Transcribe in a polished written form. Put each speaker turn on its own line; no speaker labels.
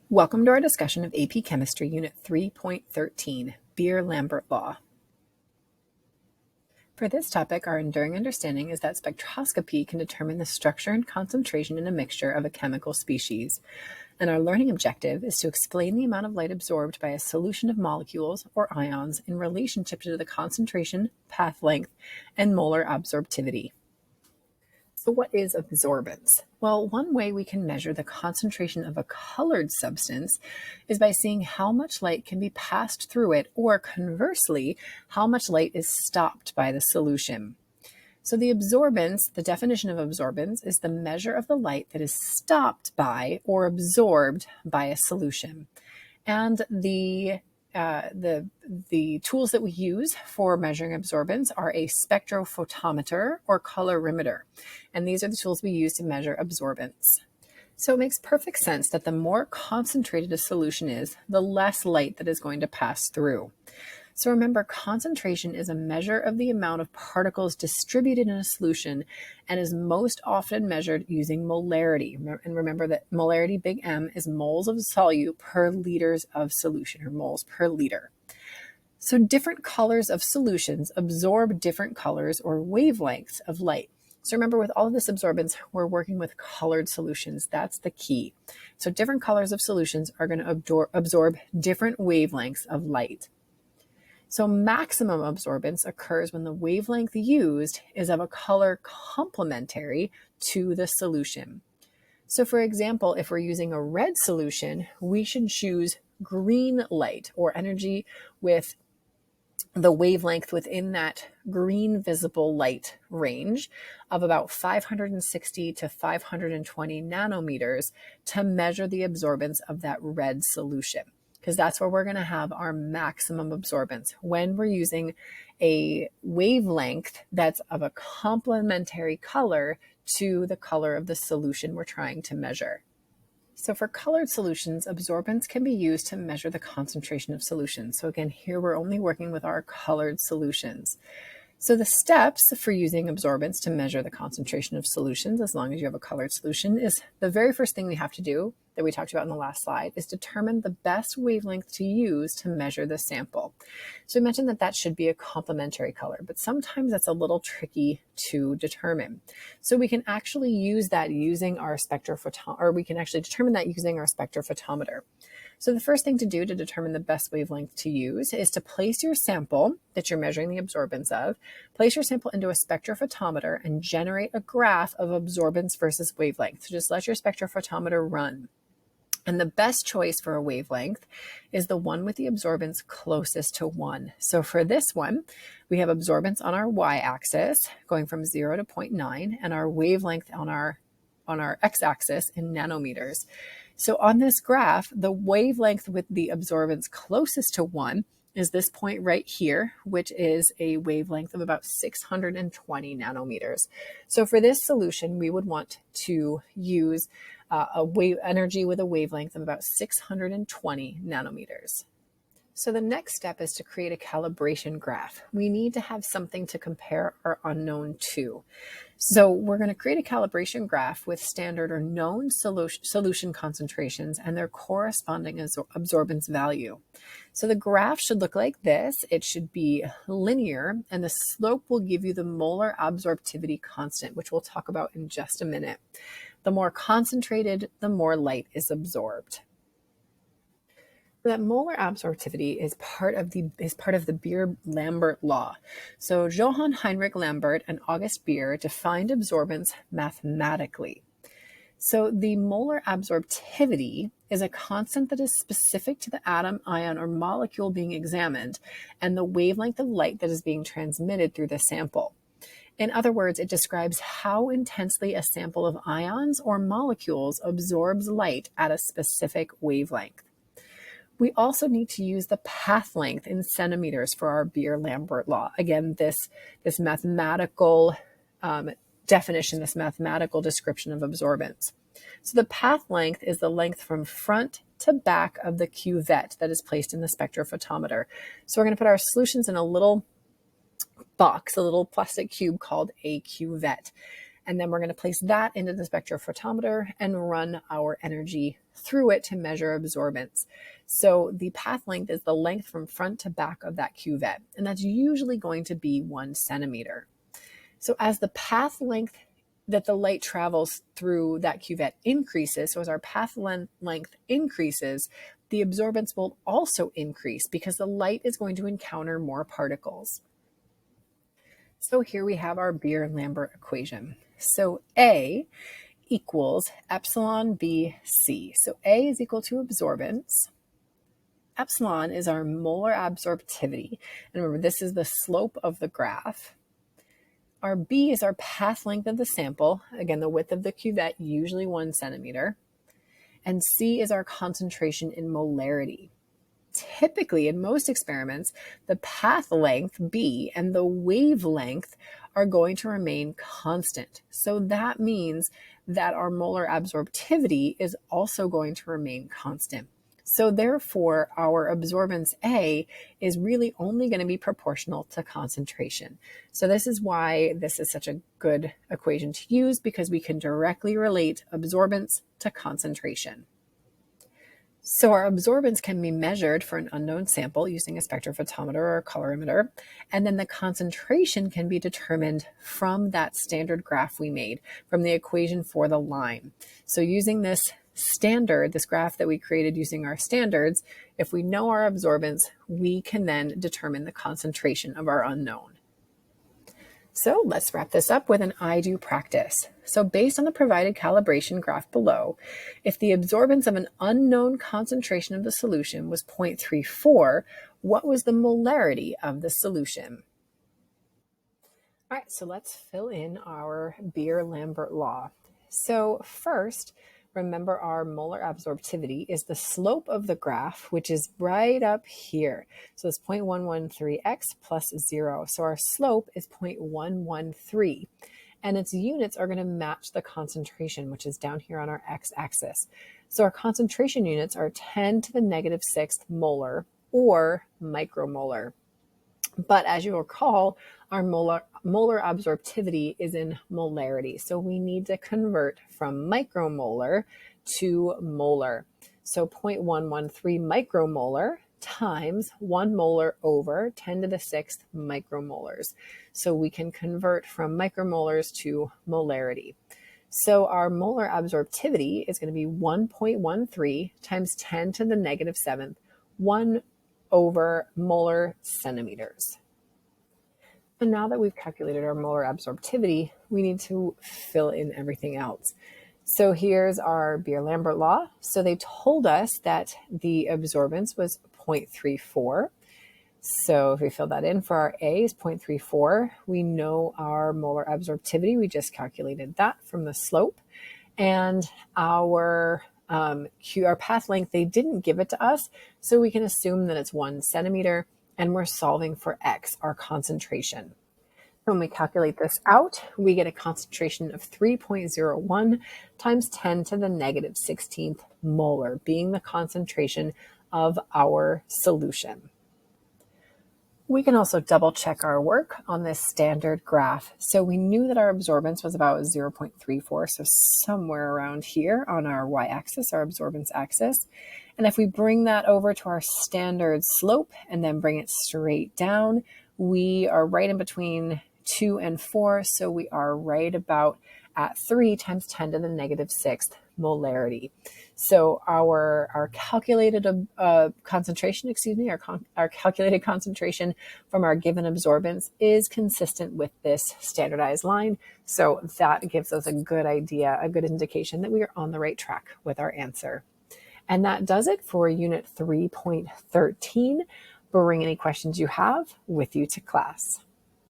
Welcome to our discussion of AP Chemistry Unit 3.13, Beer-Lambert Law. For this topic, our enduring understanding is that spectroscopy can determine the structure and concentration in a mixture of a chemical species, and our learning objective is to explain the amount of light absorbed by a solution of molecules or ions in relationship to the concentration, path length, and molar absorptivity. So what is absorbance? Well, one way we can measure the concentration of a colored substance is by seeing how much light can be passed through it, or conversely, how much light is stopped by the solution. So the definition of absorbance is the measure of the light that is stopped by or absorbed by a solution. And the tools that we use for measuring absorbance are a spectrophotometer or colorimeter. And these are the tools we use to measure absorbance. So it makes perfect sense that the more concentrated a solution is, the less light that is going to pass through. So remember, concentration is a measure of the amount of particles distributed in a solution and is most often measured using molarity. And remember that molarity, big M, is moles of solute per liters of solution, or moles per liter. So different colors of solutions absorb different colors or wavelengths of light. So remember, with all of this absorbance, we're working with colored solutions. That's the key. So different colors of solutions are going to absorb different wavelengths of light. So maximum absorbance occurs when the wavelength used is of a color complementary to the solution. So for example, if we're using a red solution, we should choose green light, or energy with the wavelength within that green visible light range of about 560 to 520 nanometers to measure the absorbance of that red solution, because that's where we're going to have our maximum absorbance, when we're using a wavelength that's of a complementary color to the color of the solution we're trying to measure. So for colored solutions, absorbance can be used to measure the concentration of solutions. So again, here we're only working with our colored solutions. So the steps for using absorbance to measure the concentration of solutions, as long as you have a colored solution, is the very first thing we have to do, that we talked about in the last slide, is determine the best wavelength to use to measure the sample. So we mentioned that that should be a complementary color, but sometimes that's a little tricky to determine. So we can actually use that using our we can actually determine that using our spectrophotometer. So the first thing to do to determine the best wavelength to use is to place your sample that you're measuring the absorbance of, place your sample into a spectrophotometer and generate a graph of absorbance versus wavelength. So just let your spectrophotometer run. And the best choice for a wavelength is the one with the absorbance closest to 1. So for this one, we have absorbance on our y-axis going from 0 to 0.9, and our wavelength on our x-axis in nanometers. So on this graph, the wavelength with the absorbance closest to 1 is this point right here, which is a wavelength of about 620 nanometers. So for this solution, we would want to use energy with a wavelength of about 620 nanometers. So the next step is to create a calibration graph. We need to have something to compare our unknown to. So we're going to create a calibration graph with standard or known solution concentrations and their corresponding absorbance value. So the graph should look like this. It should be linear, and the slope will give you the molar absorptivity constant, which we'll talk about in just a minute. The more concentrated, the more light is absorbed. That molar absorptivity is part of the Beer-Lambert law. So Johann Heinrich Lambert and August Beer defined absorbance mathematically. So the molar absorptivity is a constant that is specific to the atom, ion, or molecule being examined, and the wavelength of light that is being transmitted through the sample. In other words, it describes how intensely a sample of ions or molecules absorbs light at a specific wavelength. We also need to use the path length in centimeters for our Beer-Lambert law. Again, this mathematical definition, this mathematical description of absorbance. So the path length is the length from front to back of the cuvette that is placed in the spectrophotometer. So we're going to put our solutions in a little box, a little plastic cube called a cuvette. And then we're going to place that into the spectrophotometer and run our energy through it to measure absorbance. So the path length is the length from front to back of that cuvette, and that's usually going to be 1 centimeter. So as the path length that the light travels through that cuvette increases, so as our path length increases, the absorbance will also increase because the light is going to encounter more particles. So here we have our Beer-Lambert equation. So A equals epsilon BC. So A is equal to absorbance. Epsilon is our molar absorptivity. And remember, this is the slope of the graph. Our B is our path length of the sample. Again, the width of the cuvette, usually 1 centimeter. And C is our concentration in molarity. Typically, in most experiments, the path length, B, and the wavelength are going to remain constant. So that means that our molar absorptivity is also going to remain constant. So therefore, our absorbance A is really only going to be proportional to concentration. So this is why this is such a good equation to use, because we can directly relate absorbance to concentration. So our absorbance can be measured for an unknown sample using a spectrophotometer or a colorimeter, and then the concentration can be determined from that standard graph we made, from the equation for the line. So using this standard, this graph that we created using our standards, if we know our absorbance, we can then determine the concentration of our unknown. So let's wrap this up with an I do practice. So based on the provided calibration graph below, if the absorbance of an unknown concentration of the solution was 0.34, what was the molarity of the solution? All right, so let's fill in our Beer-Lambert law. So first, remember our molar absorptivity is the slope of the graph, which is right up here. So it's 0.113x plus 0. So our slope is 0.113. And its units are going to match the concentration, which is down here on our x-axis. So our concentration units are 10 to the negative 6th molar or micromolar. But as you recall, our molar absorptivity is in molarity. So we need to convert from micromolar to molar. So 0.113 micromolar times 1 molar over 10 to the 6th micromolars. So we can convert from micromolars to molarity. So our molar absorptivity is going to be 1.13 times 10 to the negative 7th, 1 over molar centimeters. And now that we've calculated our molar absorptivity, we need to fill in everything else. So here's our Beer-Lambert law. So they told us that the absorbance was 0.34. So if we fill that in for our A is 0.34, we know our molar absorptivity. We just calculated that from the slope. And our path length, they didn't give it to us, so we can assume that it's 1 centimeter, and we're solving for X, our concentration. When we calculate this out, we get a concentration of 3.01 times 10 to the negative 16th molar, being the concentration of our solution. We can also double check our work on this standard graph. So we knew that our absorbance was about 0.34, so somewhere around here on our y-axis, our absorbance axis. And if we bring that over to our standard slope and then bring it straight down, we are right in between 2 and 4, so we are right about at 3 times 10 to the negative 6th molarity. So our calculated concentration, our calculated concentration from our given absorbance is consistent with this standardized line. So that gives us a good idea, a good indication that we are on the right track with our answer. And that does it for Unit 3.13. Bring any questions you have with you to class.